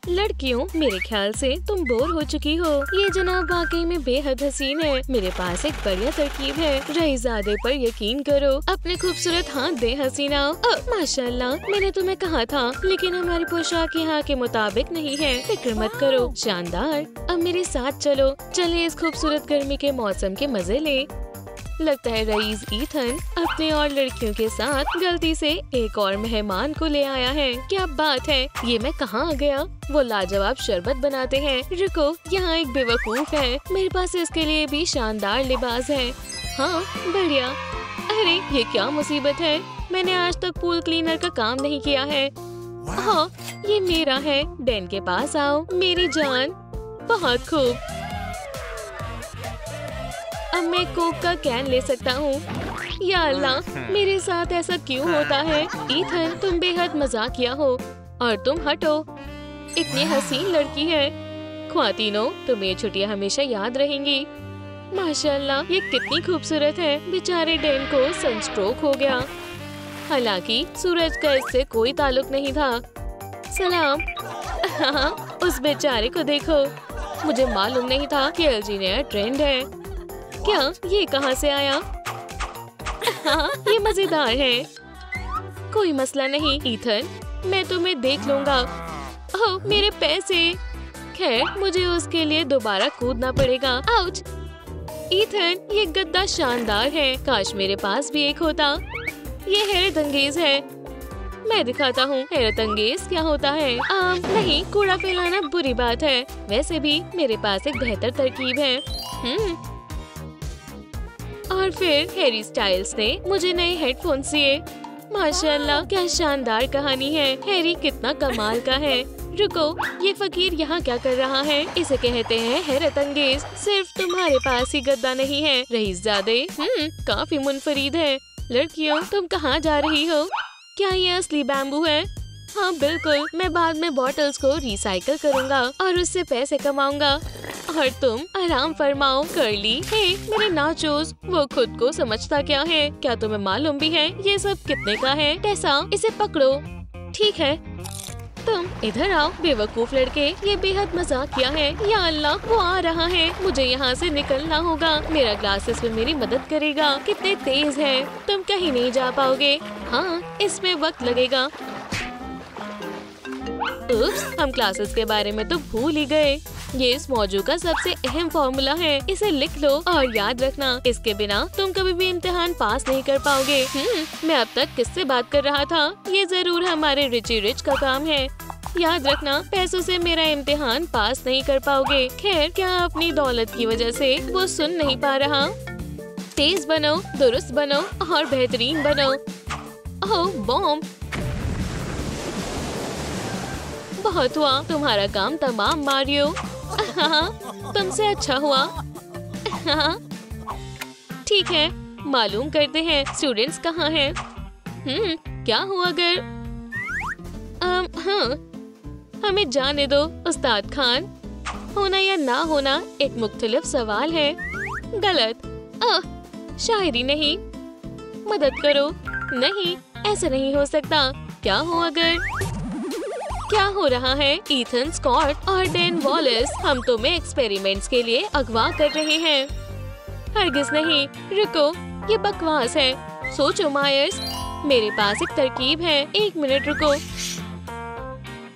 लड़कियों, मेरे ख्याल से तुम बोर हो चुकी हो। ये जनाब वाकई में बेहद हसीन है। मेरे पास एक बढ़िया तरकीब है। रईजादे पर यकीन करो। अपने खूबसूरत हाथ दे हसीना। माशाल्लाह, मैंने तुम्हें कहा था, लेकिन हमारी पोशाक यहाँ के मुताबिक नहीं है। फिक्र मत करो। शानदार। अब मेरे साथ चलो। चले इस खूबसूरत गर्मी के मौसम के मजे ले। लगता है रईस ईथन अपने और लड़कियों के साथ गलती से एक और मेहमान को ले आया है। क्या बात है, ये मैं कहाँ आ गया? वो लाजवाब शरबत बनाते हैं। रुको, यहाँ एक बेवकूफ है। मेरे पास इसके लिए भी शानदार लिबास है। हाँ, बढ़िया। अरे ये क्या मुसीबत है, मैंने आज तक पूल क्लीनर का काम नहीं किया है। हाँ, ये मेरा है। डैन के पास आओ मेरी जान। बहुत खूब। अब मैं कोक का कैन ले सकता हूँ। या अल्लाह, मेरे साथ ऐसा क्यों होता है? ईथन, तुम बेहद मजाकिया हो। और तुम हटो, इतनी हसीन लड़की है। ख्वातीनों, तुम्हें ये छुट्टियाँ हमेशा याद रहेंगी। माशाल्लाह, ये कितनी खूबसूरत है। बेचारे डैन को सनस्ट्रोक हो गया। हालांकि सूरज का इससे कोई ताल्लुक नहीं था। सलाम। हाँ, उस बेचारे को देखो। मुझे मालूम नहीं था कि एलजी नया ट्रेंड है। क्या ये कहाँ से आया? हाँ, ये मजेदार है। कोई मसला नहीं ईथन, मैं तुम्हें देख लूंगा। ओह, मेरे पैसे। खैर, मुझे उसके लिए दोबारा कूदना पड़ेगा। आउच! ईथन, ये गद्दा शानदार है। काश मेरे पास भी एक होता। ये हैरत अंगेज है। मैं दिखाता हूँ हैरत अंगेज क्या होता है। नहीं, कूड़ा फैलाना बुरी बात है। वैसे भी मेरे पास एक बेहतर तरकीब है। और फिर हैरी स्टाइल्स ने मुझे नए हेडफोन्स दिए। माशाल्लाह, क्या शानदार कहानी है। हैरी कितना कमाल का है। रुको, ये फकीर यहाँ क्या कर रहा है? इसे कहते हैं हैरत अंगेज। सिर्फ तुम्हारे पास ही गद्दा नहीं है रईसजादे। काफी मुनफरीद है। लड़कियों, तुम कहाँ जा रही हो? क्या ये असली बैम्बू है? हाँ बिल्कुल, मैं बाद में बॉटल्स को रिसाइकल करूँगा और उससे पैसे कमाऊंगा। और तुम आराम फरमाओ कर्ली। हे, मेरे नाचोस, वो खुद को समझता क्या है? क्या तुम्हें मालूम भी है ये सब कितने का है? टेसा, इसे पकड़ो। ठीक है, तुम इधर आओ बेवकूफ लड़के। ये बेहद मजाकिया है। या अल्लाह, वो आ रहा है। मुझे यहाँ से निकलना होगा। मेरा ग्लासेस में मेरी मदद करेगा। कितने तेज है। तुम कहीं नहीं जा पाओगे। हाँ, इसमें वक्त लगेगा। उप्स, हम क्लासेस के बारे में तो भूल ही गए। ये इस मौजू का सबसे अहम फॉर्मूला है। इसे लिख लो और याद रखना, इसके बिना तुम कभी भी इम्तिहान पास नहीं कर पाओगे। मैं अब तक किससे बात कर रहा था? ये जरूर हमारे रिची रिच का काम है। याद रखना, पैसों से मेरा इम्तिहान पास नहीं कर पाओगे। खैर, क्या अपनी दौलत की वजह से वो सुन नहीं पा रहा? तेज बनो, दुरुस्त बनो और बेहतरीन बनो। ओह, बॉम्ब! बहुत हुआ, तुम्हारा काम तमाम मारियो। तुमसे अच्छा हुआ। ठीक है, मालूम करते हैं स्टूडेंट्स कहाँ हैं। क्या हुआ अगर हाँ, हमें जाने दो उस्ताद खान। होना या ना होना एक मुख्तलिफ सवाल है। गलत। शायरी नहीं। मदद करो। नहीं, ऐसा नहीं हो सकता। क्या हो अगर? क्या हो रहा है? ईथन स्कॉट और डैन वॉलेस, हम तुम्हें एक्सपेरिमेंट्स के लिए अगवा कर रहे हैं। हरगिज नहीं। रुको, ये बकवास है। सोचो मायर्स, मेरे पास एक तरकीब है। 1 मिनट रुको।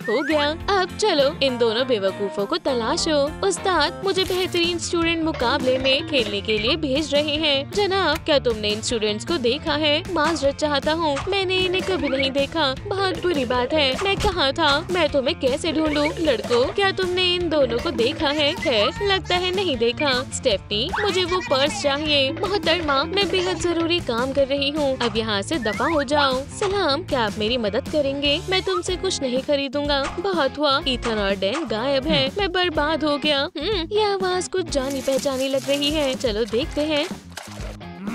हो गया। अब चलो इन दोनों बेवकूफों को तलाशो। उस्ताद मुझे बेहतरीन स्टूडेंट मुकाबले में खेलने के लिए भेज रहे हैं। जनाब, क्या तुमने इन स्टूडेंट्स को देखा है? माजरत चाहता हूँ, मैंने इन्हें कभी नहीं देखा। बहुत बुरी बात है। मैं कहाँ था? मैं तुम्हें कैसे ढूंढूं? लड़कों, क्या तुमने इन दोनों को देखा है? खैर, लगता है नहीं देखा। स्टेफनी, मुझे वो पर्स चाहिए। मोहतरमा, मैं बेहद जरूरी काम कर रही हूँ। अब यहाँ से दफा हो जाओ। सलाम, क्या आप मेरी मदद करेंगे? मैं तुमसे कुछ नहीं खरीदूंगा। बहुत हुआ। ईथन और डैन गायब हैं। मैं बर्बाद हो गया। ये आवाज कुछ जानी पहचानी लग रही है। चलो देखते हैं।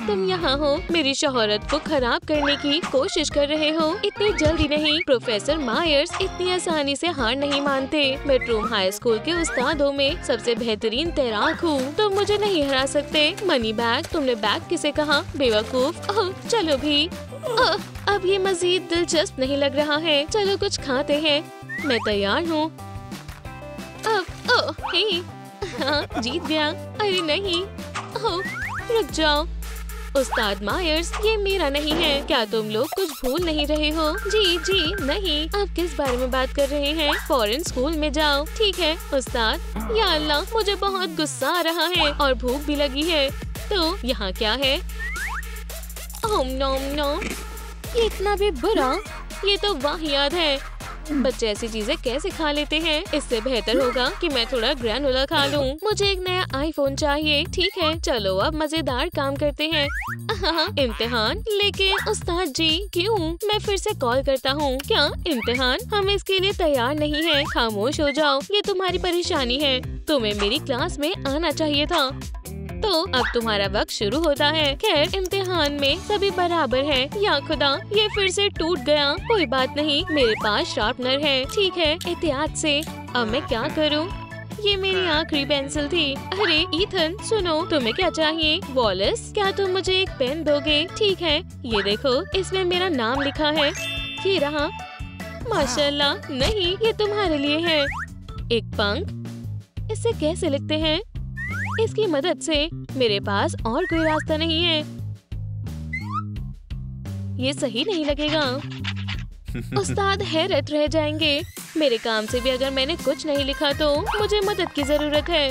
तुम यहाँ हो, मेरी शोहरत को खराब करने की कोशिश कर रहे हो। इतनी जल्दी नहीं। प्रोफेसर मायर्स इतनी आसानी से हार नहीं मानते। मेट्रोम हाई स्कूल के उस्तादों में सबसे बेहतरीन तैराक हूँ। तुम मुझे नहीं हरा सकते। मनी बैग, तुमने बैग किसे कहा? बेवकूफ। चलो भी। अब ये मजीद दिलचस्प नहीं लग रहा है। चलो कुछ खाते हैं। मैं तैयार हूँ। ओह हे, हाँ जीत गया। अरे नहीं, ओह रुक जाओ। उस्ताद मायर्स, ये मेरा नहीं है। क्या तुम लोग कुछ भूल नहीं रहे हो? जी नहीं। आप किस बारे में बात कर रहे हैं? फौरन स्कूल में जाओ। ठीक है उस्ताद। या अल्लाह, मुझे बहुत गुस्सा आ रहा है और भूख भी लगी है। तो यहाँ क्या है? ओम नोम नोम। ये इतना भी बुरा, ये तो वाहियात है। बच्चे ऐसी चीजें कैसे खा लेते हैं? इससे बेहतर होगा कि मैं थोड़ा ग्रैनोला खा लूं। मुझे एक नया आईफोन चाहिए। ठीक है, चलो अब मजेदार काम करते हैं। इम्तिहान? लेकिन उस्ताद जी क्यों? मैं फिर से कॉल करता हूँ। क्या इम्तिहान? हम इसके लिए तैयार नहीं हैं। खामोश हो जाओ, ये तुम्हारी परेशानी है। तुम्हें मेरी क्लास में आना चाहिए था। तो अब तुम्हारा वक्त शुरू होता है। खैर, इम्तिहान में सभी बराबर है। या खुदा, ये फिर से टूट गया। कोई बात नहीं, मेरे पास शार्पनर है। ठीक है, एहतियात से। अब मैं क्या करूं? ये मेरी आखिरी पेंसिल थी। अरे ईथन, सुनो, तुम्हें क्या चाहिए? वॉलेस, क्या तुम मुझे एक पेन दोगे? ठीक है, ये देखो, इसमें मेरा नाम लिखा है। ये रहा। माशाल्लाह। नहीं, ये तुम्हारे लिए है। एक पंख। इसे कैसे लिखते हैं? इसकी मदद से। मेरे पास और कोई रास्ता नहीं है। ये सही नहीं लगेगा। उस्ताद हैरत रह जाएंगे। मेरे काम से भी अगर मैंने कुछ नहीं लिखा तो मुझे मदद की जरूरत है।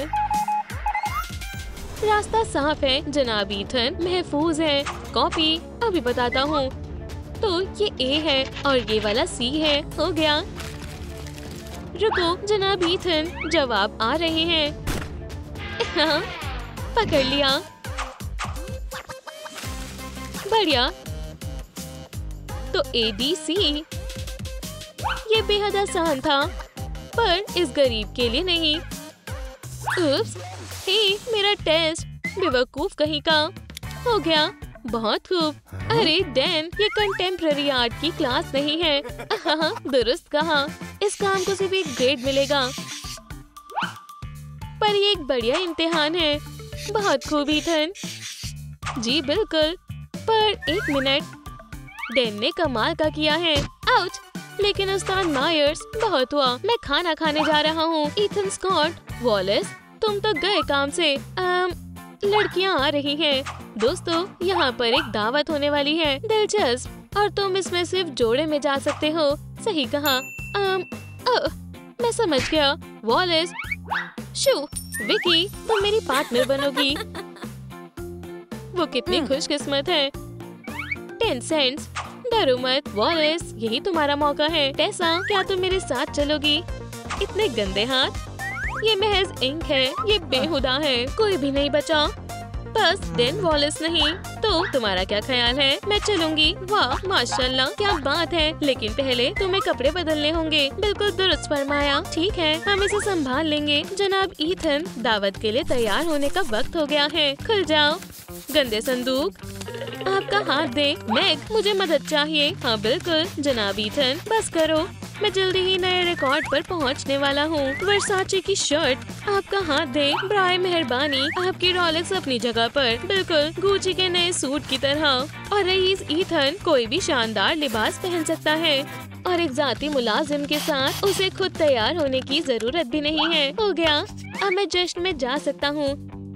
रास्ता साफ है जनाब ईथन, महफूज है। कॉपी अभी बताता हूँ। तो ये ए है और ये वाला सी है। हो गया। रुको जनाब ईथन, जवाब आ रहे हैं। हाँ, पकड़ लिया। बढ़िया। तो ABC। ये बेहद आसान था, पर इस गरीब के लिए नहीं। उप्स, हे, मेरा टेस्ट। बेवकूफ कहीं का। हो गया। बहुत खूब। अरे डैन, ये कंटेम्प्ररी आर्ट की क्लास नहीं है। हाँ, दुरुस्त कहा। इस काम को सिर्फ एक ग्रेड मिलेगा। पर ये एक बढ़िया इम्तिहान है। बहुत खूब ईथन। जी बिल्कुल। पर एक मिनट, डैन ने कमाल का किया है। आउच! लेकिन उस्ताद मायर्स, बहुत हुआ। मैं खाना खाने जा रहा हूँ। ईथन स्कॉट, वॉलेस, तुम तो गए काम से। लड़कियाँ आ रही हैं। दोस्तों, यहाँ पर एक दावत होने वाली है। दिलचस्प। और तुम इसमें सिर्फ जोड़े में जा सकते हो। सही कहा। मैं समझ गया। वॉलेस, शू, विकी, तुम मेरी पार्टनर बनोगी। वो कितनी खुशकिस्मत है। 10 सेंट्स। डरो मत वॉलेस, यही तुम्हारा मौका है। टेसा, क्या तुम मेरे साथ चलोगी? इतने गंदे हाथ। ये महज इंक है। ये बेहुदा है। कोई भी नहीं बचा। बस डैन वॉलेस नहीं। तो तुम्हारा क्या ख्याल है? मैं चलूंगी। वाह माशाल्लाह, क्या बात है। लेकिन पहले तुम्हें कपड़े बदलने होंगे। बिल्कुल दुरुस्त फरमाया। ठीक है, हम इसे संभाल लेंगे। जनाब ईथन, दावत के लिए तैयार होने का वक्त हो गया है। खुल जाओ। गंदे संदूक, आपका हाथ दे। मैग, मुझे मदद चाहिए। हाँ बिल्कुल जनाब ईथन, बस करो। मैं जल्दी ही नए रिकॉर्ड पर पहुंचने वाला हूँ। वर्साचे की शर्ट, आपका हाथ दे। ब्राय मेहरबानी, आपकी रोलेक्स अपनी जगह पर। बिल्कुल गुची के नए सूट की तरह। और रईस ईथन कोई भी शानदार लिबास पहन सकता है। और एक जाती मुलाजिम के साथ उसे खुद तैयार होने की जरूरत भी नहीं है। हो गया, अब मैं जश्न में जा सकता हूँ।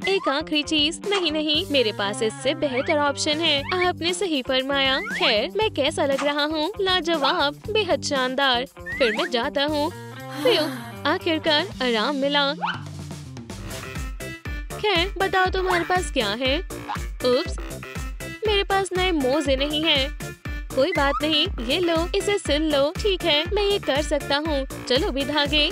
एक आखिरी चीज। नहीं, मेरे पास इससे बेहतर ऑप्शन है। आपने सही फरमाया। खैर, मैं कैसा लग रहा हूँ? लाजवाब, बेहद शानदार। फिर मैं जाता हूँ। आखिरकार आराम मिला। खैर, बताओ तुम्हारे पास क्या है? उप्स, मेरे पास नए मोजे नहीं है। कोई बात नहीं, ये लो, इसे सिल लो। ठीक है, मैं ये कर सकता हूँ। चलो भी धागे।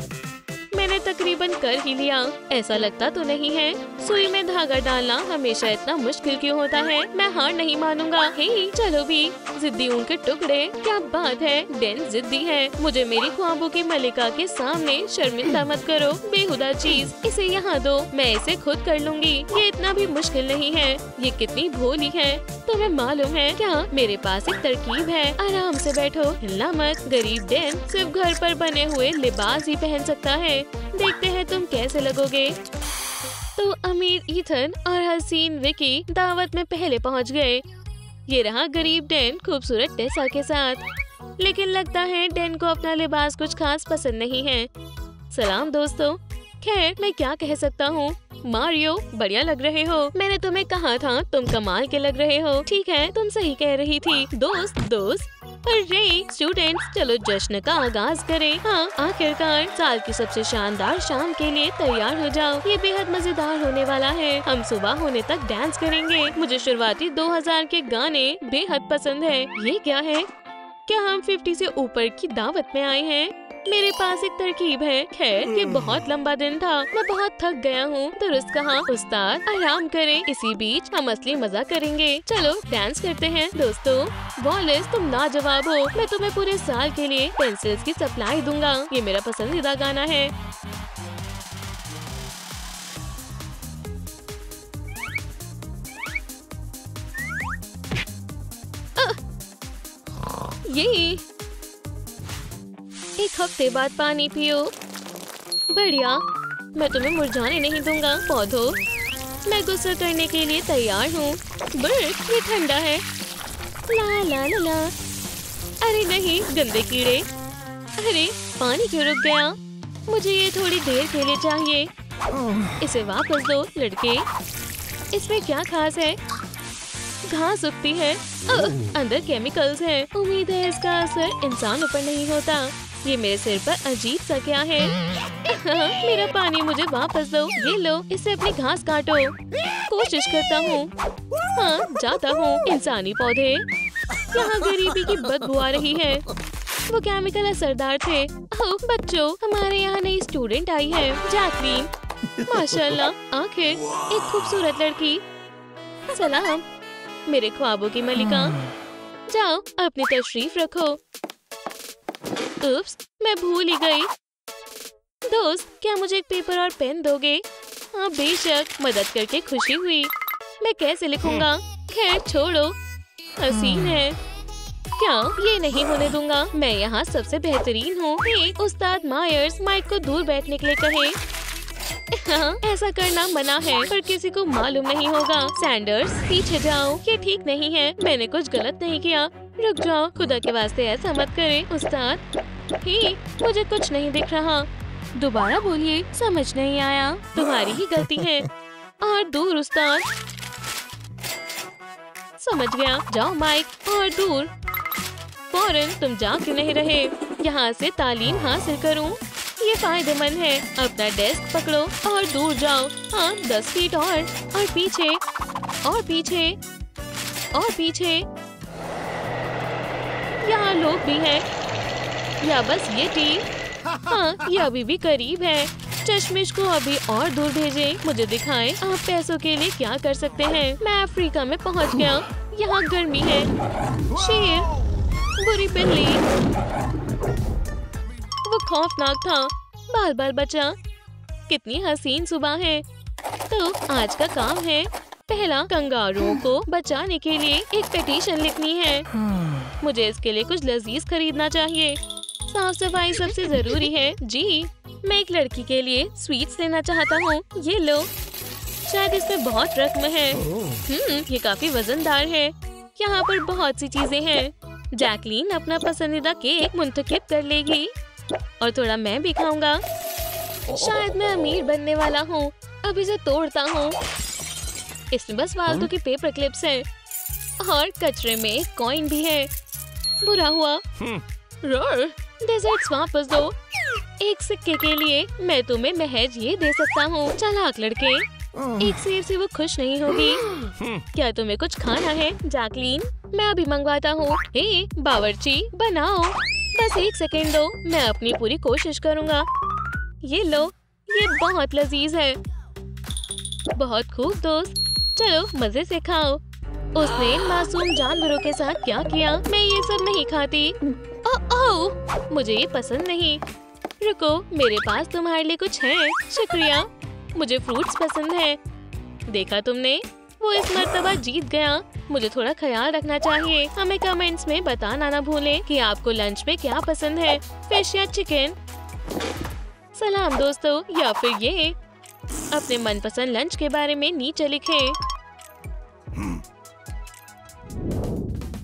मैंने तकरीबन कर ही लिया। ऐसा लगता तो नहीं है। सुई में धागा डालना हमेशा इतना मुश्किल क्यों होता है? मैं हार नहीं मानूंगा। हे, चलो भी। जिद्दी ऊन के टुकड़े, क्या बात है। डैन जिद्दी है। मुझे मेरी ख्वाबों की मलिका के सामने शर्मिंदा मत करो। बेहुदा चीज, इसे यहाँ दो। मैं इसे खुद कर लूंगी। ये इतना भी मुश्किल नहीं है। ये कितनी भोली है। तुम्हें मालूम है क्या? मेरे पास एक तरकीब है। आराम से बैठो, हिलना मत। गरीब डैन सिर्फ घर पर बने हुए लिबास ही पहन सकता है। देखते हैं तुम कैसे लगोगे। तो अमीर ईथन और हसीन विकी दावत में पहले पहुंच गए। ये रहा गरीब डैन खूबसूरत टेसा के साथ। लेकिन लगता है डैन को अपना लिबास कुछ खास पसंद नहीं है। सलाम दोस्तों, खैर मैं क्या कह सकता हूँ। मारियो बढ़िया लग रहे हो। मैंने तुम्हें कहा था तुम कमाल के लग रहे हो। ठीक है तुम सही कह रही थी। दोस्त अरे स्टूडेंट्स चलो जश्न का आगाज करें। हाँ आखिरकार साल की सबसे शानदार शाम के लिए तैयार हो जाओ। ये बेहद मजेदार होने वाला है। हम सुबह होने तक डांस करेंगे। मुझे शुरुआती 2000 के गाने बेहद पसंद है। ये क्या है? क्या हम 50 से ऊपर की दावत में आए हैं? मेरे पास एक तरकीब है। खैर ये बहुत लंबा दिन था। मैं बहुत थक गया हूँ। दुरुस्त कहा उस्ताद। आराम करें। इसी बीच हम असली मजा करेंगे। चलो डांस करते हैं दोस्तों। वॉलेस तुम लाजवाब हो। मैं तुम्हें पूरे साल के लिए पेंसिल्स की सप्लाई दूंगा। ये मेरा पसंदीदा गाना है। ये एक हफ्ते बाद पानी पियो। बढ़िया। मैं तुम्हें मुरझाने नहीं दूंगा पौधों। मैं गुस्सा करने के लिए तैयार हूँ। बर्फ ये ठंडा है। ला ला ला ला। अरे नहीं गंदे कीड़े। अरे पानी क्यों रुक गया? मुझे ये थोड़ी देर के लिए चाहिए। इसे वापस दो लड़के। इसमें क्या खास है? घास उगती है। अंदर केमिकल्स हैं। उम्मीद है इसका असर इंसानों पर नहीं होता। ये मेरे सिर पर अजीब सा क्या है? मेरा पानी मुझे वापस दो। ये लो इससे अपनी घास काटो। कोशिश करता हूँ। हाँ जाता हूँ। इंसानी पौधे। यहाँ गरीबी की बदबू आ रही है। वो केमिकल असरदार थे। ओह बच्चों हमारे यहाँ नई स्टूडेंट आई है जैकलीन। माशाल्लाह आखिर एक खूबसूरत लड़की। सलाम मेरे ख्वाबों की मलिका। जाओ अपनी तशरीफ रखो। उप्स, मैं भूल ही गई। दोस्त क्या मुझे एक पेपर और पेन दोगे? हाँ बेशक। मदद करके खुशी हुई। मैं कैसे लिखूंगा? खैर छोड़ो। हसीन है। क्या ये नहीं होने दूंगा। मैं यहाँ सबसे बेहतरीन हूँ। उस्ताद मायर्स माइक को दूर बैठने के लिए कहे। हाँ, ऐसा करना मना है पर किसी को मालूम नहीं होगा। सैंडर्स पीछे जाओ। ये ठीक नहीं है। मैंने कुछ गलत नहीं किया। रुक जाओ खुदा के वास्ते ऐसा मत करें उस्ताद। ही मुझे कुछ नहीं दिख रहा। दोबारा बोलिए। समझ नहीं आया। तुम्हारी ही गलती है। और दूर उस्ताद। समझ गया। जाओ माइक और दूर। फौरन तुम जा क्यों नहीं रहे? यहाँ से तालीम हासिल करूँ। ये फायदेमंद है। अपना डेस्क पकड़ो और दूर जाओ। हाँ 10 फीट और पीछे और पीछे और पीछे। यहाँ लोग भी हैं या बस ये टीम? हाँ ये अभी भी करीब है। चश्मिश को अभी और दूर भेजें। मुझे दिखाएं आप पैसों के लिए क्या कर सकते हैं। मैं अफ्रीका में पहुँच गया। यहाँ गर्मी है। शेर बुरी बिल्ली। वो खौफनाक था। बाल बाल बचा। कितनी हसीन सुबह है। तो आज का काम है पहला कंगारुओं को बचाने के लिए एक पिटीशन लिखनी है। मुझे इसके लिए कुछ लजीज खरीदना चाहिए। साफ सफाई सबसे जरूरी है। जी मैं एक लड़की के लिए स्वीट्स लेना चाहता हूँ। ये लो। शायद इसमें बहुत रकम है। ये काफी वजनदार है। यहाँ पर बहुत सी चीजें हैं। जैकलीन अपना पसंदीदा केक मुंतखब कर लेगी और थोड़ा मैं भी खाऊंगा। शायद मैं अमीर बनने वाला हूँ। अब इसे तोड़ता हूँ। इसमें बस फालतू की पेपर क्लिप्स हैं और कचरे में एक कॉइन भी है। बुरा हुआ। डेजर्ट्स वापस दो। एक सिक्के के लिए मैं तुम्हें महज ये दे सकता हूँ। चालाक लड़के। एक सेब से वो खुश नहीं होगी। क्या तुम्हें कुछ खाना है जैकलीन? मैं अभी मंगवाता हूँ। हे बावर्ची बनाओ। बस एक सेकेंड दो। मैं अपनी पूरी कोशिश करूँगा। ये लो। ये बहुत लजीज है। बहुत खूब दोस्त। चलो मजे से खाओ। उसने इन मासूम जानवरों के साथ क्या किया? मैं ये सब नहीं खाती। ओह मुझे ये पसंद नहीं। रुको मेरे पास तुम्हारे लिए कुछ है। शुक्रिया। मुझे फ्रूट्स पसंद है। देखा तुमने? वो इस मर्तबा जीत गया। मुझे थोड़ा ख्याल रखना चाहिए। हमें कमेंट्स में बताना ना भूलें कि आपको लंच में क्या पसंद है, फिश या चिकन। सलाम दोस्तों। या फिर ये अपने मनपसंद लंच के बारे में नीचे लिखें।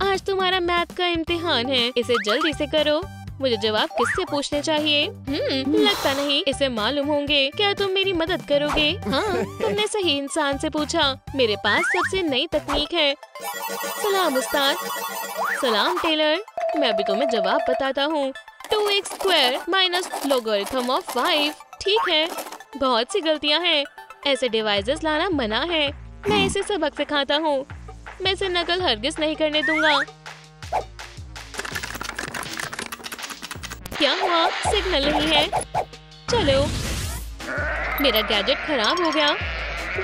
आज तुम्हारा मैथ का इम्तिहान है। इसे जल्दी से करो। मुझे जवाब किससे पूछने चाहिए? लगता नहीं इसे मालूम होंगे। क्या तुम मेरी मदद करोगे? हाँ, तुमने सही इंसान से पूछा। मेरे पास सबसे नई तकनीक है। सलाम उस्ताद। सलाम टेलर। मैं अभी तुम्हें जवाब बताता हूँ। 2x² minus logarithm of 5। ठीक है, बहुत सी गलतियाँ हैं। ऐसे डिवाइसेस लाना मना है। मैं इसे सबक सिखाता हूँ। मैं इसे नकल हरगिज नहीं करने दूंगा। क्या हुआ? सिग्नल नहीं है। चलो, मेरा गैजेट खराब हो गया।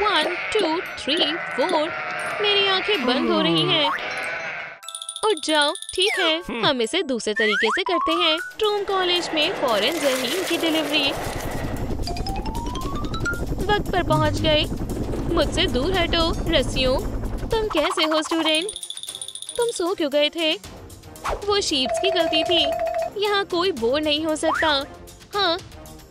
1 2 3 4। मेरी आंखें बंद हो रही हैं। उठ जाओ। ठीक है, हम इसे दूसरे तरीके से करते हैं। ट्रूम कॉलेज में फॉरेन जहीन की डिलीवरी। वक्त पर पहुंच गए। मुझसे दूर हटो रस्सियों। तुम कैसे हो स्टूडेंट? तुम सो क्यों गए थे? वो शीप्स की गलती थी। यहाँ कोई बोर नहीं हो सकता। हाँ,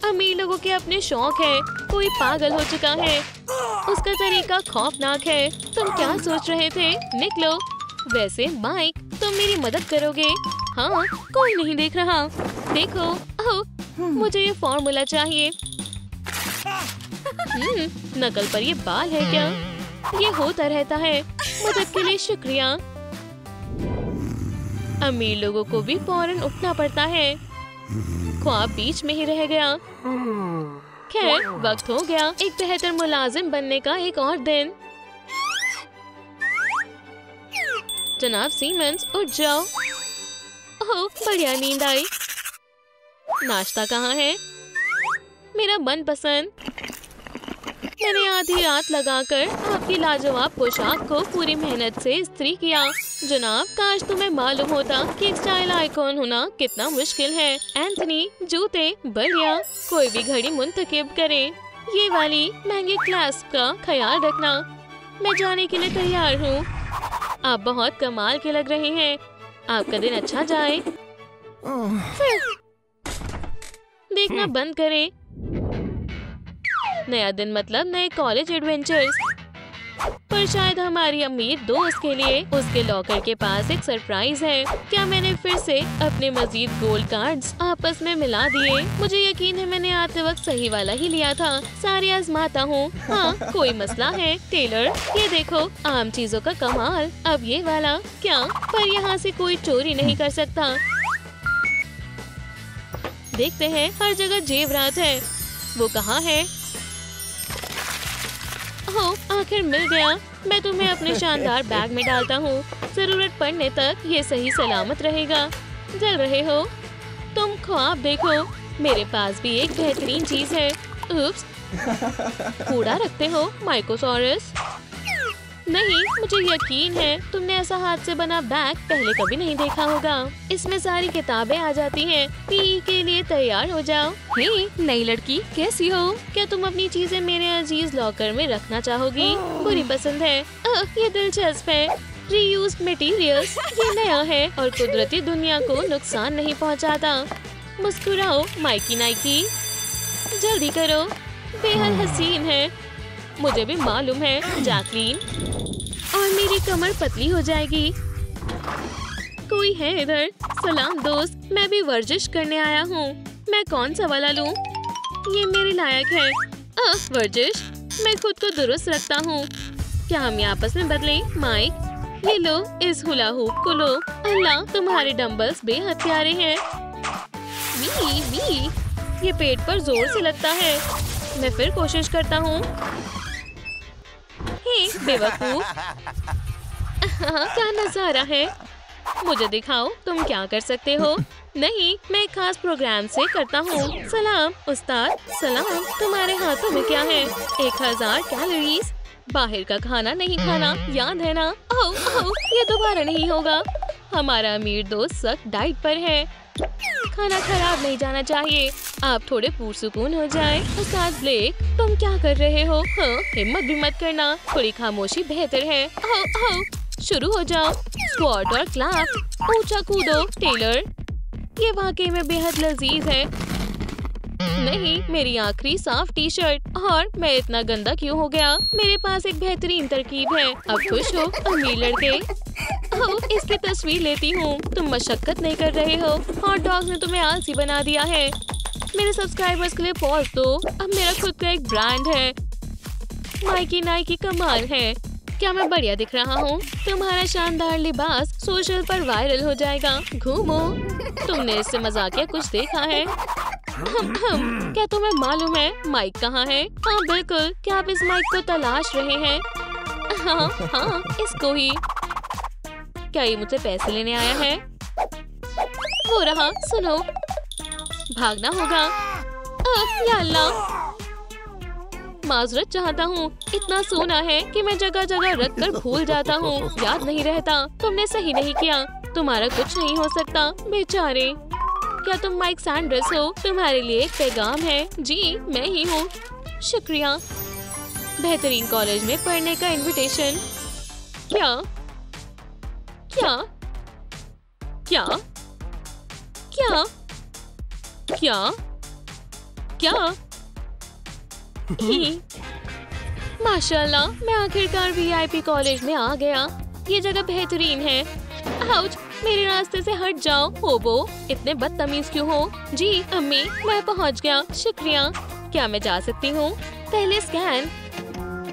अमीर लोगों के अपने शौक है। कोई पागल हो चुका है। उसका तरीका खौफनाक है। तुम क्या सोच रहे थे? निकलो। वैसे माइक, तुम मेरी मदद करोगे? हाँ, कोई नहीं देख रहा। देखो, ओह, मुझे ये फॉर्मूला चाहिए। नकल पर ये बाल है क्या? ये होता रहता है। मदद के लिए शुक्रिया। अमीर लोगों को भी फौरन उठना पड़ता है। ख्वाब बीच में ही रह गया। खैर, वक्त हो गया एक बेहतर मुलाजिम बनने का। एक और दिन। जनाब सीमेंस, उठ जाओ। ओह, बढ़िया नींद आई। नाश्ता कहाँ है? मेरा मनपसंद। मैंने आधी रात लगाकर आपकी लाजवाब पोशाक को पूरी मेहनत से इस्त्री किया। जनाब, काश तुम्हें मालूम होता कि एक स्टाइल आइकॉन होना कितना मुश्किल है। एंथनी, जूते बढ़िया। कोई भी घड़ी मुंतखब करे। ये वाली महंगे क्लास का ख्याल रखना। मैं जाने के लिए तैयार हूँ। आप बहुत कमाल के लग रहे हैं। आपका दिन अच्छा जाए। देखना बंद करें। नया दिन मतलब नए कॉलेज एडवेंचर्स। पर शायद हमारी अमीर दोस्त के लिए उसके लॉकर के पास एक सरप्राइज है। क्या मैंने फिर से अपने मजीद गोल्ड कार्ड्स आपस में मिला दिए? मुझे यकीन है मैंने आते वक्त सही वाला ही लिया था। सारे आजमाता हूँ। हाँ, कोई मसला है? टेलर, ये देखो, आम चीजों का कमाल। अब ये वाला क्या? पर यहाँ से कोई चोरी नहीं कर सकता। देखते हैं, हर जगह जेवरात है। वो कहाँ है? ओह, आखिर मिल गया। मैं तुम्हें अपने शानदार बैग में डालता हूँ। जरूरत पड़ने तक ये सही सलामत रहेगा। जल रहे हो? तुम ख्वाब देखो। मेरे पास भी एक बेहतरीन चीज है। उप्स, कूड़ा रखते हो माइकोसॉरस? नहीं, मुझे यकीन है तुमने ऐसा हाथ से बना बैग पहले कभी नहीं देखा होगा। इसमें सारी किताबें आ जाती हैं। पीई के लिए तैयार हो जाओ। हे, नई लड़की, कैसी हो? क्या तुम अपनी चीजें मेरे अजीज लॉकर में रखना चाहोगी? बुरी पसंद है। ये दिलचस्प है। Reused materials. ये नया है और कुदरती दुनिया को नुकसान नहीं पहुंचाता। मुस्कुराओ माइकी नाइकी। जल्दी करो, बेहद हसीन है। मुझे भी मालूम है जैकलीन। और मेरी कमर पतली हो जाएगी। कोई है इधर? सलाम दोस्त, मैं भी वर्जिश करने आया हूँ। मैं कौन सा वाला लूँ? ये मेरे लायक है। वर्जिश, मैं खुद को दुरुस्त रखता हूँ। क्या हम ये आपस में बदलें? माइक, ये लो, इस हुला हुप को लो। अल्लाह, तुम्हारे डंबल्स बेहद प्यारे हैं। वी वी, ये पेट पर जोर से लगता है। मैं फिर कोशिश करता हूँ। हे बेवकूफ, क्या नजारा है। मुझे दिखाओ तुम क्या कर सकते हो। नहीं, मैं एक खास प्रोग्राम से करता हूँ। सलाम उस्ताद। सलाम। तुम्हारे हाथों में क्या है? 1000 कैलोरीज। बाहर का खाना नहीं खाना, याद है ना? ओह, ये दोबारा नहीं होगा। हमारा अमीर दोस्त सख्त डाइट पर है। खाना खराब नहीं जाना चाहिए। आप थोड़े पुरसुकून हो जाएं। उस्ताद ब्लेक, तुम क्या कर रहे हो? हाँ, हिम्मत भी मत करना। थोड़ी खामोशी बेहतर है। शुरू हो जाओ। स्क्वाट और क्लैप। ऊंचा कूदो। टेलर, ये वाकई में बेहद लजीज है। नहीं, मेरी आखिरी साफ टी शर्ट। और मैं इतना गंदा क्यों हो गया? मेरे पास एक बेहतरीन तरकीब है। अब खुश हो अमीर लड़के? ओह, इसकी तस्वीर लेती हूँ। तुम मशक्कत नहीं कर रहे हो। हॉट डॉग्स ने तुम्हें आलसी बना दिया है। मेरे सब्सक्राइबर्स के लिए पॉज दो। अब मेरा खुद का एक ब्रांड है। माइकी नाइकी कमाल है। क्या मैं बढ़िया दिख रहा हूँ? तुम्हारा शानदार लिबास सोशल पर वायरल हो जाएगा। घूमो। तुमने इससे मजाकिया कुछ देखा है? क्या तुम्हें मालूम है माइक कहाँ है? हाँ बिल्कुल। क्या आप इस माइक को तलाश रहे हैं? हाँ, इसको ही। क्या ये मुझसे पैसे लेने आया है? हो रहा, सुनो, भागना होगा। या अल्लाह, माजरत चाहता हूँ। इतना सोना है कि मैं जगह जगह रख कर भूल जाता हूँ, याद नहीं रहता। तुमने सही नहीं किया। तुम्हारा कुछ नहीं हो सकता बेचारे। क्या तुम माइक सैंडर्स हो? तुम्हारे लिए एक पैगाम है। जी मैं ही हूँ। शुक्रिया। बेहतरीन कॉलेज में पढ़ने का इनविटेशन। क्या क्या क्या क्या क्या क्या? माशाल्लाह, मैं आखिरकार वीआईपी कॉलेज में आ गया। ये जगह बेहतरीन है। आउच, मेरे रास्ते से हट जाओ होबो। इतने बदतमीज क्यों हो? जी अम्मी, मैं पहुंच गया। शुक्रिया। क्या मैं जा सकती हूँ? पहले स्कैन।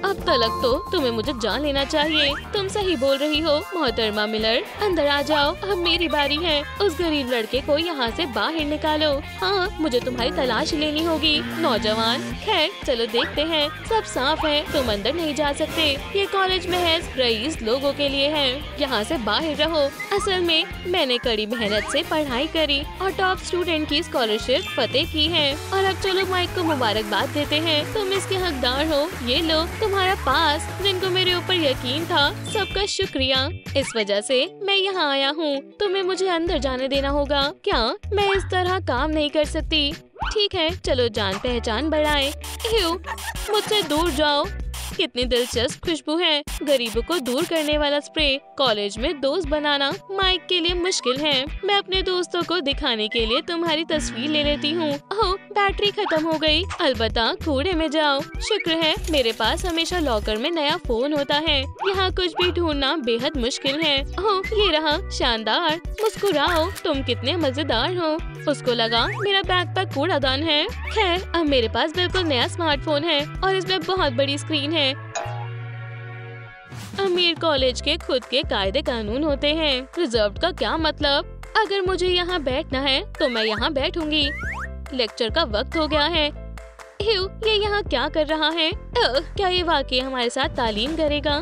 अब तलक तो तुम्हें मुझे जान लेना चाहिए। तुम सही बोल रही हो मोहतरमा मिलर। अंदर आ जाओ, अब मेरी बारी है। उस गरीब लड़के को यहाँ से बाहर निकालो। हाँ, मुझे तुम्हारी तलाश लेनी होगी नौजवान। खैर चलो देखते हैं। सब साफ है, तुम अंदर नहीं जा सकते। ये कॉलेज महज रईस लोगों के लिए है। यहाँ से बाहर रहो। असल में मैंने कड़ी मेहनत से पढ़ाई करी और टॉप स्टूडेंट की स्कॉलरशिप फतेह की है। और अब चलो माइक को मुबारकबाद देते हैं। तुम इसके हकदार हो। ये लो तुम्हारा पास। जिनको मेरे ऊपर यकीन था, सबका शुक्रिया। इस वजह से मैं यहाँ आया हूँ। तुम्हें मुझे अंदर जाने देना होगा। क्या मैं इस तरह काम नहीं कर सकती? ठीक है, चलो जान पहचान बढ़ाएं। मुझसे दूर जाओ। कितनी दिलचस्प खुशबू है। गरीबों को दूर करने वाला स्प्रे। कॉलेज में दोस्त बनाना माइक के लिए मुश्किल है। मैं अपने दोस्तों को दिखाने के लिए तुम्हारी तस्वीर ले लेती हूँ। ओह, बैटरी खत्म हो गई। अलबत्ता कूड़े में जाओ। शुक्र है मेरे पास हमेशा लॉकर में नया फोन होता है। यहाँ कुछ भी ढूंढना बेहद मुश्किल है। ओह, ये रहा। शानदार। मुस्कुराओ, तुम कितने मजेदार हो। उसको लगा मेरा बैकपैक कूड़ादान है। खैर, अब मेरे पास बिल्कुल नया स्मार्टफोन है और इसमें बहुत बड़ी स्क्रीन है। अमीर कॉलेज के खुद के कायदे कानून होते हैं। रिजर्व का क्या मतलब? अगर मुझे यहाँ बैठना है तो मैं यहाँ बैठूंगी। लेक्चर का वक्त हो गया है। ये यहाँ क्या कर रहा है? क्या ये वाकई हमारे साथ तालीम करेगा?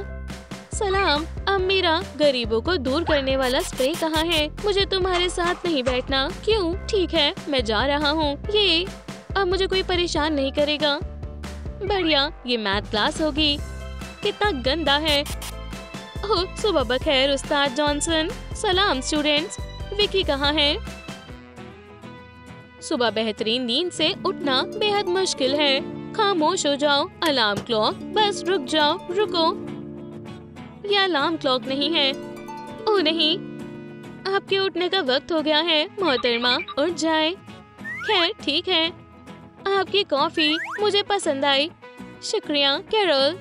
सलाम। अब मेरा गरीबों को दूर करने वाला स्प्रे कहाँ है? मुझे तुम्हारे साथ नहीं बैठना। क्यों? ठीक है, मैं जा रहा हूँ। ये अब मुझे कोई परेशान नहीं करेगा। बढ़िया, ये मैथ क्लास होगी। कितना गंदा है। ओह, सुबह बखैर उस्ताद जॉनसन। सलाम स्टूडेंट्स। विकी कहाँ है? सुबह बेहतरीन नींद से उठना बेहद मुश्किल है। खामोश हो जाओ। अलार्म क्लॉक, बस रुक जाओ। रुको, यह अलार्म क्लॉक नहीं है। ओह नहीं, आपके उठने का वक्त हो गया है। मोहतरमा उठ जाए। खैर ठीक है। आपकी कॉफी मुझे पसंद आई। शुक्रिया कैरोल,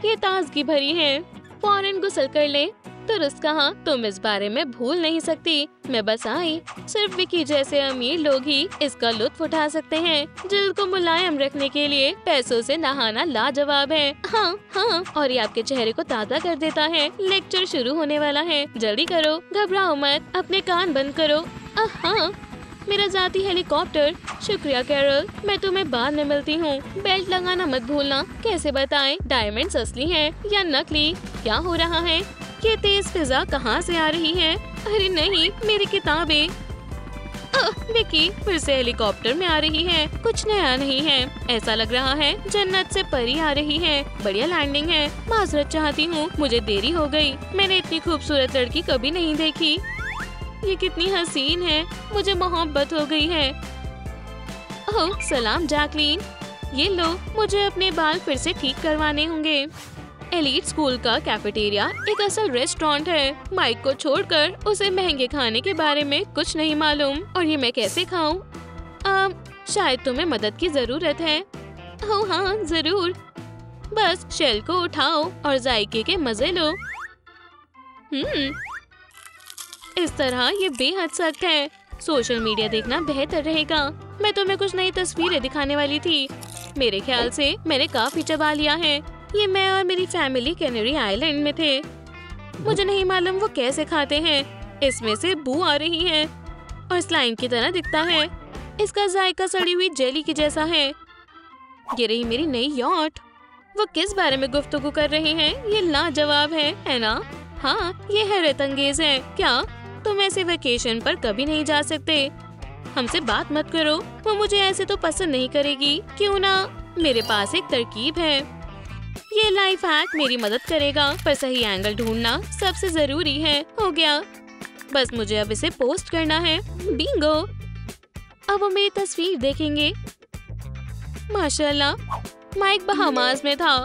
ये ताजगी भरी है। फौरन गुस्ल कर ले। दुरुस्त कहा, तुम इस बारे में भूल नहीं सकती। मैं बस आई। सिर्फ विकी जैसे अमीर लोग ही इसका लुत्फ उठा सकते हैं। दिल को मुलायम रखने के लिए पैसों से नहाना लाजवाब है। हाँ हाँ, और ये आपके चेहरे को ताज़ा कर देता है। लेक्चर शुरू होने वाला है, जल्दी करो। घबराओ मत, अपने कान बंद करो। हाँ, मेरा जाती हेलीकॉप्टर। शुक्रिया कैरल, मैं तुम्हें बाद में मिलती हूँ। बेल्ट लगाना मत भूलना। कैसे बताएं, डायमंड्स असली हैं या नकली? क्या हो रहा है? ये तेज फिजा कहाँ से आ रही है? अरे नहीं, मेरी किताबें। विकी फिर से हेलीकॉप्टर में आ रही है। कुछ नया नहीं है। ऐसा लग रहा है जन्नत से परी आ रही है। बढ़िया लैंडिंग है। माजरत चाहती हूँ, मुझे देरी हो गई। मैंने इतनी खूबसूरत लड़की कभी नहीं देखी। ये कितनी हसीन है। मुझे मोहब्बत हो गई है। ओह सलाम जैकलीन। ये लो, मुझे अपने बाल फिर से ठीक करवाने होंगे। एलीट स्कूल का कैफेटेरिया एक असल रेस्टोरेंट है। माइक को छोड़कर उसे महंगे खाने के बारे में कुछ नहीं मालूम। और ये मैं कैसे खाऊं? शायद तुम्हें मदद की जरूरत है। ओह हाँ जरूर, बस शेल को उठाओ और जायके के मजे लो। इस तरह ये बेहद सख्त है। सोशल मीडिया देखना बेहतर रहेगा। मैं तुम्हें कुछ नई तस्वीरें दिखाने वाली थी। मेरे ख्याल से मैंने काफी चबा लिया है। ये मैं और मेरी फैमिली कैनरी आइलैंड में थे। मुझे नहीं मालूम वो कैसे खाते हैं। इसमें से बू आ रही है और स्लाइम की तरह दिखता है। इसका जायका सड़ी हुई जेली की जैसा है। ये रही मेरी नई यॉट। वो किस बारे में गुफ्तगू कर रहे हैं? ये लाजवाब है ना? हाँ, ये हैरत अंगेज है। क्या तुम ऐसे वेकेशन पर कभी नहीं जा सकते? हमसे बात मत करो, वो मुझे ऐसे तो पसंद नहीं करेगी। क्यों ना, मेरे पास एक तरकीब है। ये लाइफ हैक मेरी मदद करेगा, पर सही एंगल ढूंढना सबसे जरूरी है। हो गया, बस मुझे अब इसे पोस्ट करना है। बिंगो! अब वो मेरी तस्वीर देखेंगे। माशाल्लाह, माइक बहामास में था।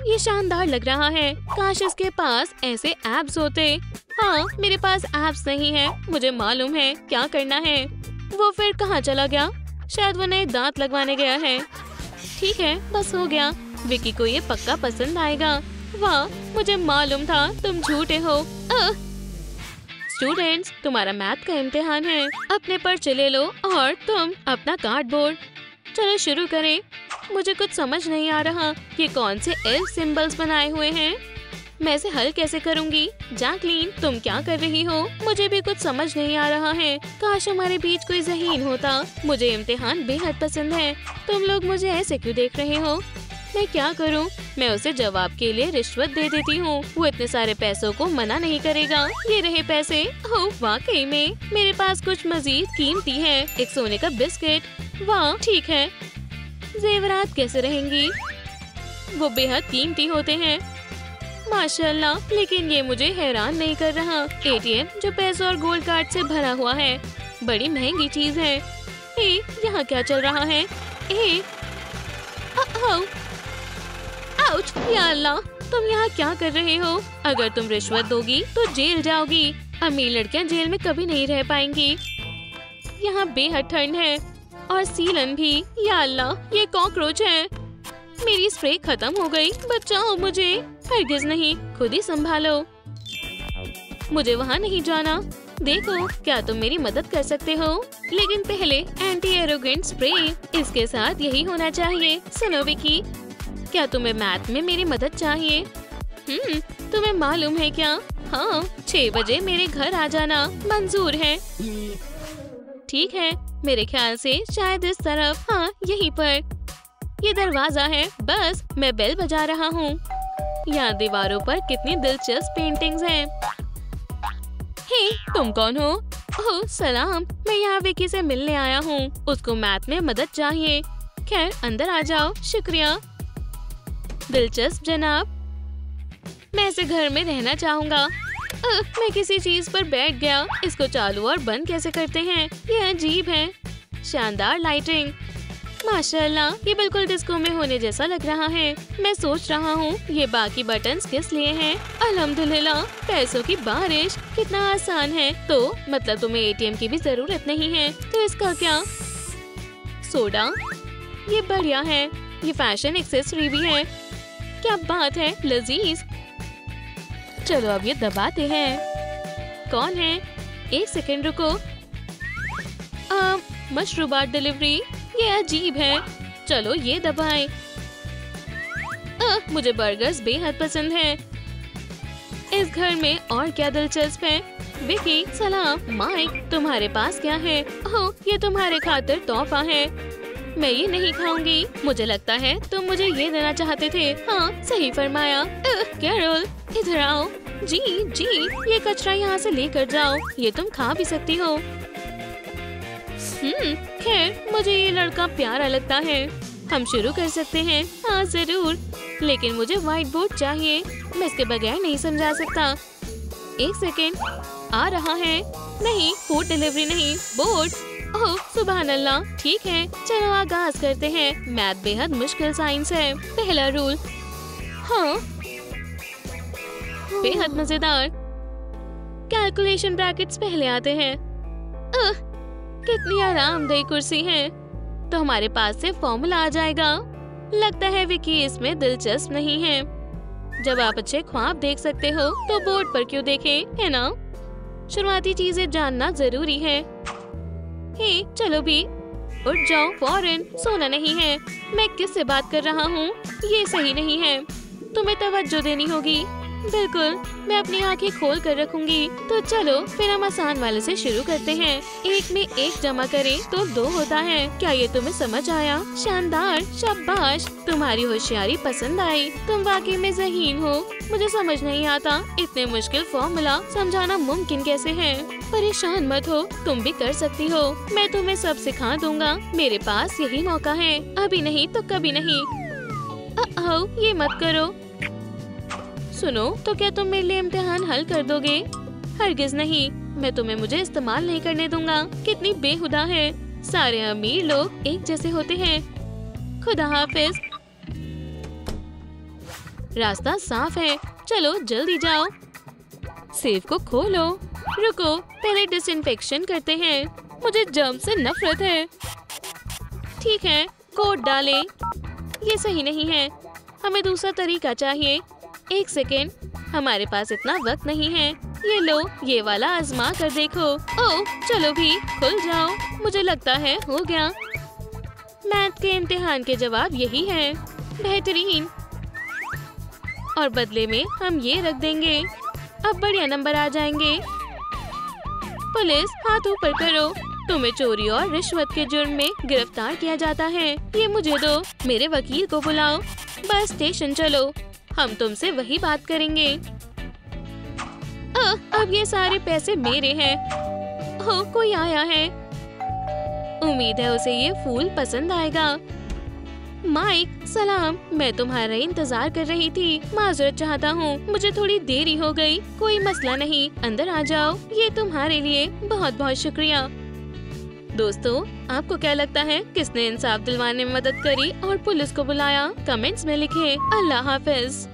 ये शानदार लग रहा है। काश इसके पास ऐसे एब्स होते। हाँ, मेरे पास एब्स नहीं है। मुझे मालूम है क्या करना है। वो फिर कहाँ चला गया? शायद वो नए दांत लगवाने गया है। ठीक है, बस हो गया। विकी को ये पक्का पसंद आएगा। वाह, मुझे मालूम था तुम झूठे हो। स्टूडेंट्स, तुम्हारा मैथ का इम्तिहान है। अपने पर्चे ले लो और तुम अपना कार्डबोर्ड। चलो शुरू करें। मुझे कुछ समझ नहीं आ रहा। ये कौन से एल्फ सिंबल्स बनाए हुए हैं? मैं इसे हल कैसे करूंगी? जैकलीन, तुम क्या कर रही हो? मुझे भी कुछ समझ नहीं आ रहा है। काश हमारे बीच कोई ज़हीन होता। मुझे इम्तिहान बेहद पसंद है। तुम लोग मुझे ऐसे क्यों देख रहे हो? मैं क्या करूं? मैं उसे जवाब के लिए रिश्वत दे देती हूँ। वो इतने सारे पैसों को मना नहीं करेगा। ये रहे पैसे। ओह, वाकई में मेरे पास कुछ मजीद कीमती है। एक सोने का बिस्किट। वाह, ठीक है। जेवरात कैसे रहेंगी? वो बेहद कीमती होते हैं। माशाल्लाह, लेकिन ये मुझे हैरान नहीं कर रहा। एटीएम जो पैसों और गोल्ड कार्ड से भरा हुआ है। बड़ी महंगी चीज है। यहाँ क्या चल रहा है? आउच! या अल्लाह, तुम यहाँ क्या कर रहे हो? अगर तुम रिश्वत दोगी तो जेल जाओगी। अमीर लड़कियाँ जेल में कभी नहीं रह पाएंगी। यहाँ बेहद ठंड है और सीलन भी। या अल्लाह, ये कॉकरोच है। मेरी स्प्रे खत्म हो गई। बचाओ मुझे। हरगिज नहीं, खुद ही संभालो। मुझे वहाँ नहीं जाना। देखो, क्या तुम मेरी मदद कर सकते हो? लेकिन पहले एंटी एरोगेंट स्प्रे। इसके साथ यही होना चाहिए। सुनो विकी, क्या तुम्हें मैथ में मेरी मदद चाहिए? तुम्हें मालूम है क्या? हाँ, 6 बजे मेरे घर आ जाना। मंजूर है। ठीक है, मेरे ख्याल से शायद इस तरफ। हाँ, यहीं पर। ये दरवाजा है। बस मैं बेल बजा रहा हूँ। यहाँ दीवारों पर कितनी दिलचस्प पेंटिंग्स हैं। हे, तुम कौन हो? ओह सलाम, मैं यहाँ विकी से मिलने आया हूँ। उसको मैथ में मदद चाहिए। खैर, अंदर आ जाओ। शुक्रिया। दिलचस्प जनाब, मैं ऐसे घर में रहना चाहूँगा। मैं किसी चीज पर बैठ गया। इसको चालू और बंद कैसे करते हैं? ये अजीब है। शानदार लाइटिंग। माशाल्लाह, ये बिल्कुल डिस्को में होने जैसा लग रहा है। मैं सोच रहा हूँ ये बाकी बटन्स किस लिए हैं? अल्हम्दुलिल्लाह, पैसों की बारिश। कितना आसान है। तो मतलब तुम्हें एटीएम की भी जरूरत नहीं है। तो इसका क्या? सोडा, ये बढ़िया है। ये फैशन एक्सेसरी भी है। क्या बात है, लजीज। चलो अब ये दबाते हैं। कौन है? एक सेकंड रुको। मशरूबात डिलीवरी। ये अजीब है। चलो ये दबाएं। मुझे बर्गर्स बेहद पसंद हैं। इस घर में और क्या दिलचस्प है? विकी, सलाम। माइक, तुम्हारे पास क्या है? ओह, ये तुम्हारे खातिर तोहफा है। मैं ये नहीं खाऊंगी। मुझे लगता है तुम मुझे ये देना चाहते थे। हाँ, सही फरमाया। कैरोल, इधर आओ। जी, ये कचरा यहाँ से लेकर जाओ। ये तुम खा भी सकती हो। खैर, मुझे ये लड़का प्यारा लगता है। हम शुरू कर सकते हैं। हाँ जरूर, लेकिन मुझे व्हाइट बोर्ड चाहिए। मैं इसके बगैर नहीं समझा सकता। एक सेकेंड, आ रहा है। नहीं, फूड डिलीवरी नहीं, बोर्ड। ओह सुभान अल्लाह। ठीक है, चलो आगाज करते हैं। मैथ बेहद मुश्किल साइंस है। पहला रूल। हाँ, बेहद मजेदार। कैलकुलेशन ब्रैकेट्स पहले आते हैं। कितनी आरामदेह कुर्सी है। तो हमारे पास से फॉर्मूला आ जाएगा। लगता है विकी इसमें दिलचस्प नहीं है। जब आप अच्छे ख्वाब देख सकते हो तो बोर्ड पर क्यों देखें, है ना? शुरुआती चीजें जानना जरूरी है। हे चलो भी, उठ जाओ फौरन, सोना नहीं है। मैं किससे बात कर रहा हूँ? ये सही नहीं है। तुम्हें तवज्जो देनी होगी। बिल्कुल, मैं अपनी आंखें खोल कर रखूंगी। तो चलो फिर हम आसान वाले से शुरू करते हैं। 1 में 1 जमा करें तो 2 होता है। क्या ये तुम्हें समझ आया? शानदार, शाबाश, तुम्हारी होशियारी पसंद आई। तुम वाकई में ज़हीन हो। मुझे समझ नहीं आता इतने मुश्किल फॉर्मूला समझाना मुमकिन कैसे है। परेशान मत हो, तुम भी कर सकती हो। मैं तुम्हें सब सिखा दूंगा। मेरे पास यही मौका है, अभी नहीं तो कभी नहीं। ये मत करो। सुनो, तो क्या तुम मेरे लिए इम्तिहान हल कर दोगे? हरगिज नहीं, मैं तुम्हें मुझे इस्तेमाल नहीं करने दूंगा। कितनी बेहुदा है। सारे अमीर लोग एक जैसे होते हैं। खुदा हाफिज। रास्ता साफ है, चलो जल्दी जाओ। सेफ को खोलो। रुको, पहले डिसइंफेक्शन करते हैं। मुझे जर्म से नफरत है। ठीक है, कोड डालें। ये सही नहीं है, हमें दूसरा तरीका चाहिए। 1 सेकेंड, हमारे पास इतना वक्त नहीं है। ये लो, ये वाला आजमा कर देखो। ओह, चलो भी, खुल जाओ। मुझे लगता है हो गया। मैथ के इम्तिहान के जवाब यही है। बेहतरीन। और बदले में हम ये रख देंगे। अब बढ़िया नंबर आ जाएंगे। पुलिस, हाथ ऊपर करो। तुम्हें चोरी और रिश्वत के जुर्म में गिरफ्तार किया जाता है। ये मुझे दो। मेरे वकील को बुलाओ। बस स्टेशन चलो, हम तुमसे वही बात करेंगे। अब ये सारे पैसे मेरे हैं। हो, कोई आया है। उम्मीद है उसे ये फूल पसंद आएगा। माइक, सलाम। मैं तुम्हारा इंतजार कर रही थी। माजरत चाहता हूँ, मुझे थोड़ी देरी हो गई। कोई मसला नहीं, अंदर आ जाओ। ये तुम्हारे लिए। बहुत बहुत शुक्रिया। दोस्तों, आपको क्या लगता है किसने इंसाफ दिलवाने में मदद करी और पुलिस को बुलाया? कमेंट्स में लिखें। अल्लाह हाफिज।